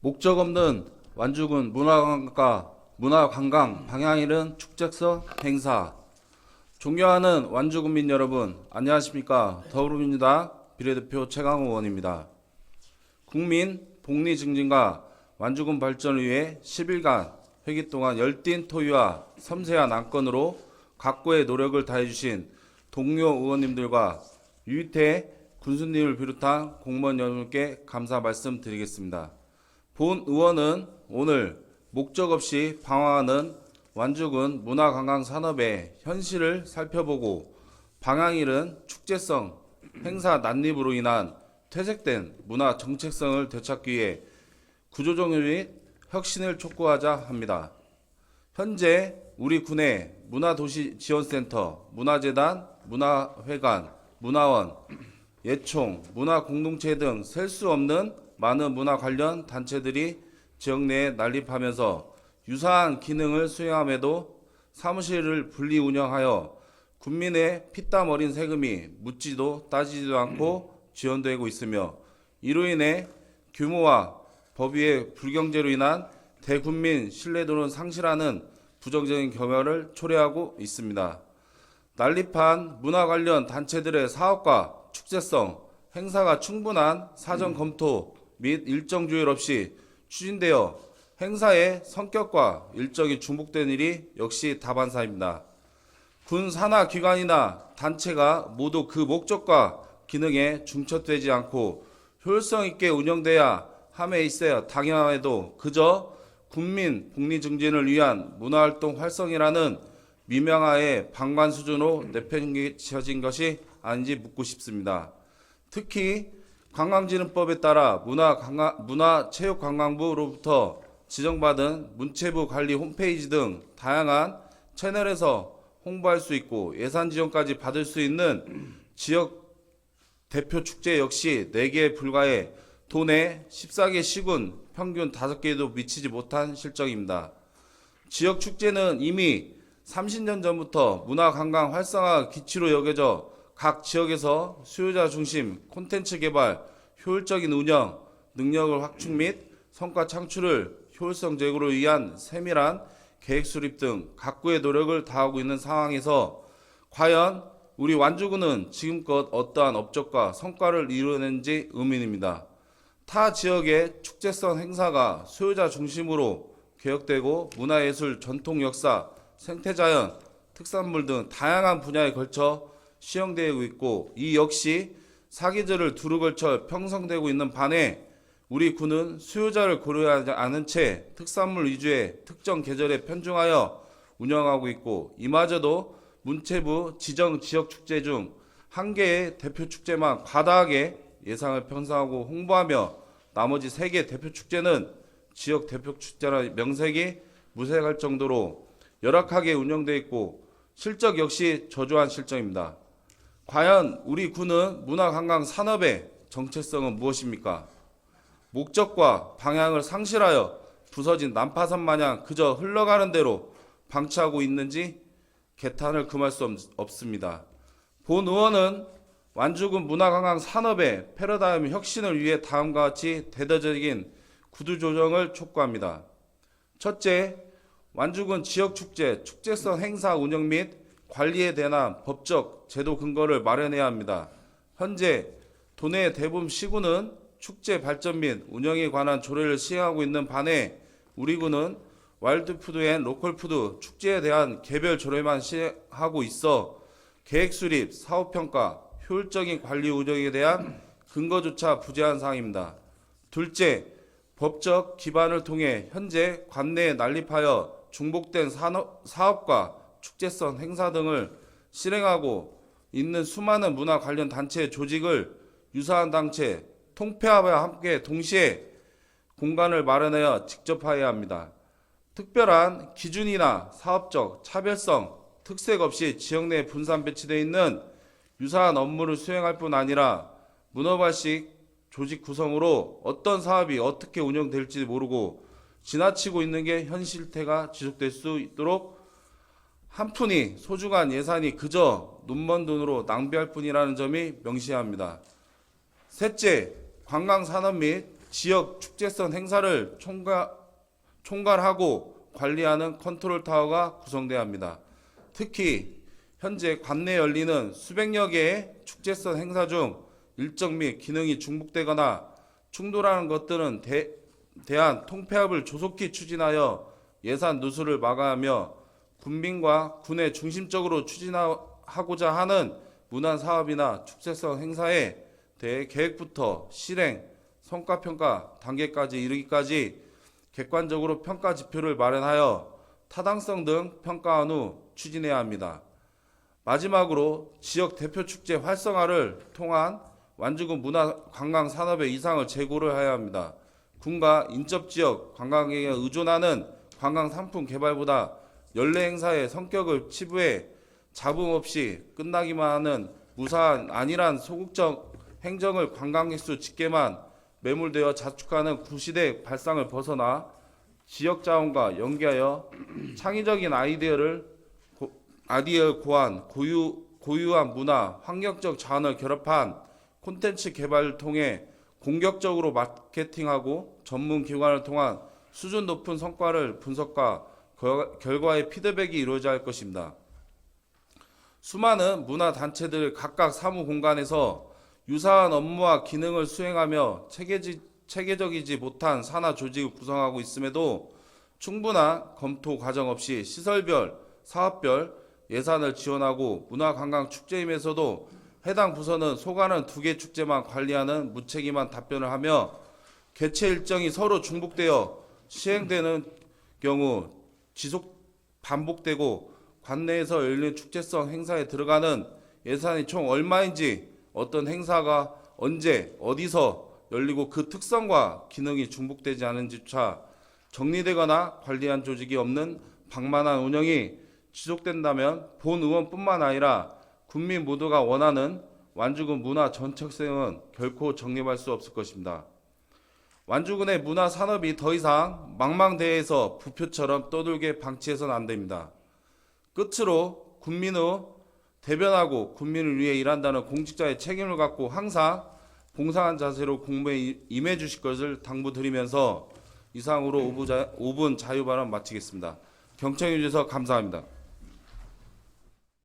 목적 없는 완주군 문화관광과 문화관광 방향 잃은 축제성 행사. 존경하는 완주군민 여러분, 안녕하십니까? 더불어민주당 비례대표 최강호 의원입니다. 국민 복리 증진과 완주군 발전을 위해 10일간 회기 동안 열띤 토의와 섬세한 안건으로 각고의 노력을 다해주신 동료 의원님들과 유이태 군수님을 비롯한 공무원 여러분께 감사 말씀드리겠습니다. 본 의원은 오늘 목적 없이 방황하는 완주군 문화관광 산업의 현실을 살펴보고 방향 잃은 축제성 행사 난립으로 인한 퇴색된 문화 정체성을 되찾기 위해 구조조정 및 혁신을 촉구하자 합니다. 현재 우리 군의 문화도시지원센터, 문화재단, 문화회관, 문화원, 예총, 문화공동체 등 셀 수 없는 많은 문화 관련 단체들이 지역 내에 난립하면서 유사한 기능을 수행함에도 사무실을 분리 운영하여 군민의 피땀 어린 세금이 묻지도 따지지도 않고 지원되고 있으며 이로 인해 규모와 법위의 불경제로 인한 대군민 신뢰도는 상실하는 부정적인 경향을 초래하고 있습니다. 난립한 문화 관련 단체들의 사업과 축제성, 행사가 충분한 사전 검토 및 일정 조율 없이 추진되어 행사의 성격과 일정이 중복된 일이 역시 다반사입니다. 군 산하 기관이나 단체가 모두 그 목적과 기능에 중첩되지 않고 효율성 있게 운영돼야 함에 있어야 당연함에도 그저 군민 복리 증진을 위한 문화활동 활성이라는 미명하에 방관 수준으로 내팽개쳐진 것이 아닌지 묻고 싶습니다. 특히 관광진흥법에 따라 문화체육관광부로부터 지정받은 문체부 관리 홈페이지 등 다양한 채널에서 홍보할 수 있고 예산 지원까지 받을 수 있는 지역 대표 축제 역시 4개에 불과해 도내 14개 시군 평균 5개에도 미치지 못한 실정입니다. 지역 축제는 이미 30년 전부터 문화관광 활성화 기치로 여겨져 각 지역에서 수요자 중심 콘텐츠 개발, 효율적인 운영, 능력을 확충 및 성과 창출을 효율성적으로 위한 세밀한 계획 수립 등 각구의 노력을 다하고 있는 상황에서 과연 우리 완주군은 지금껏 어떠한 업적과 성과를 이루어낸지 의문입니다. 타 지역의 축제성 행사가 수요자 중심으로 개혁되고 문화예술, 전통 역사, 생태자연, 특산물 등 다양한 분야에 걸쳐 시행되고 있고 이 역시 사계절을 두루 걸쳐 형성되고 있는 반해 우리 군은 수요자를 고려하지 않은 채 특산물 위주의 특정 계절에 편중하여 운영하고 있고 이마저도 문체부 지정 지역 축제 중 한 개의 대표 축제만 과다하게 예상을 편성하고 홍보하며 나머지 3개 대표 축제는 지역 대표 축제라 명색이 무색할 정도로 열악하게 운영되어 있고 실적 역시 저조한 실정입니다. 과연 우리 군은 문화관광 산업의 정체성은 무엇입니까? 목적과 방향을 상실하여 부서진 난파선 마냥 그저 흘러가는 대로 방치하고 있는지 개탄을 금할 수 없습니다. 본 의원은 완주군 문화관광 산업의 패러다임 혁신을 위해 다음과 같이 대대적인 구조조정을 촉구합니다. 첫째, 완주군 지역축제, 축제성 행사 운영 및 관리에 대한 법적 제도 근거를 마련해야 합니다. 현재 도내 대부분 시군은 축제 발전 및 운영에 관한 조례를 시행하고 있는 반해 우리 군은 와일드푸드 앤 로컬푸드 축제에 대한 개별 조례만 시행하고 있어 계획 수립, 사업평가, 효율적인 관리 운영에 대한 근거조차 부재한 상황입니다. 둘째, 법적 기반을 통해 현재 관내에 난립하여 중복된 사업과 축제성 행사 등을 실행하고 있는 수많은 문화 관련 단체의 조직을 유사한 단체, 통폐합과 함께 동시에 공간을 마련하여 직접화해야 합니다. 특별한 기준이나 사업적 차별성, 특색 없이 지역 내에 분산 배치되어 있는 유사한 업무를 수행할 뿐 아니라 문어발식 조직 구성으로 어떤 사업이 어떻게 운영될지 모르고 지나치고 있는 게 현 실태가 지속될 수 있도록 한 푼이 소중한 예산이 그저 눈먼 돈으로 낭비할 뿐이라는 점이 명시해야 합니다. 셋째, 관광산업 및 지역 축제성 행사를 총괄하고 관리하는 컨트롤 타워가 구성돼야 합니다. 특히 현재 관내에 열리는 수백여 개의 축제성 행사 중 일정 및 기능이 중복되거나 충돌하는 것들은 대한 통폐합을 조속히 추진하여 예산 누수를 마감하며 군민과 군에 중심적으로 추진하고자 하는 문화 사업이나 축제성 행사에 대해 계획부터 실행, 성과평가 단계까지 이르기까지 객관적으로 평가 지표를 마련하여 타당성 등 평가한 후 추진해야 합니다. 마지막으로 지역 대표 축제 활성화를 통한 완주군 문화 관광 산업의 이상을 재고를 해야 합니다. 군과 인접 지역 관광에 의존하는 관광 상품 개발보다 연례 행사의 성격을 치부해 잡음 없이 끝나기만 하는 무사한 안일한 소극적 행정을 관광객 수 집계만 매몰되어 자축하는 구시대 발상을 벗어나 지역 자원과 연계하여 창의적인 아이디어를 고안, 고유한 문화, 환경적 자원을 결합한 콘텐츠 개발을 통해 공격적으로 마케팅하고 전문 기관을 통한 수준 높은 성과를 분석과 결과의 피드백이 이루어져야 할 것입니다. 수많은 문화 단체들 각각 사무 공간에서 유사한 업무와 기능을 수행하며 체계적이지 못한 산하 조직을 구성하고 있음에도 충분한 검토 과정 없이 시설별, 사업별 예산을 지원하고 문화관광축제임에서도 해당 부서는 소관은 2개 축제만 관리하는 무책임한 답변을 하며 개최 일정이 서로 중복되어 시행되는 경우 지속 반복되고 관내에서 열리는 축제성 행사에 들어가는 예산이 총 얼마인지 어떤 행사가 언제 어디서 열리고 그 특성과 기능이 중복되지 않은지조차 정리되거나 관리한 조직이 없는 방만한 운영이 지속된다면 본 의원뿐만 아니라 국민 모두가 원하는 완주군 문화 정책성은 결코 정립할 수 없을 것입니다. 완주군의 문화 산업이 더 이상 망망대해에서 부표처럼 떠돌게 방치해서는 안 됩니다. 끝으로 국민의 대변하고 국민을 위해 일한다는 공직자의 책임을 갖고 항상 봉사한 자세로 공부에 임해 주실 것을 당부드리면서 이상으로 5분 자유발언 마치겠습니다. 경청해 주셔서 감사합니다.